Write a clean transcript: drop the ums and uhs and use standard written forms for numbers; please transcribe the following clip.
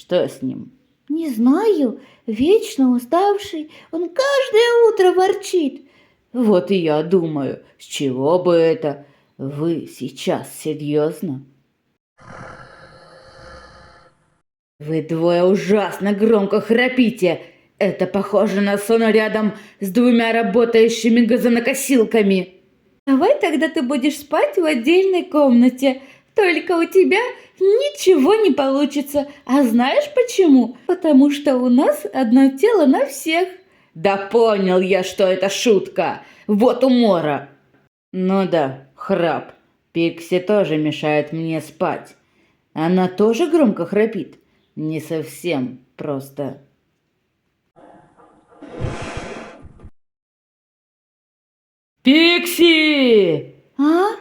Что с ним? Не знаю, вечно уставший, он каждое утро ворчит. Вот и я думаю, с чего бы это? Вы сейчас серьезно? Вы двое ужасно громко храпите. Это похоже на сон рядом с двумя работающими газонокосилками. Давай тогда ты будешь спать в отдельной комнате. Только у тебя ничего не получится. А знаешь почему? Потому что у нас одно тело на всех. Да понял я, что это шутка. Вот умора. Ну да, храп. Пикси тоже мешает мне спать. Она тоже громко храпит? Не совсем, просто. Пикси! А?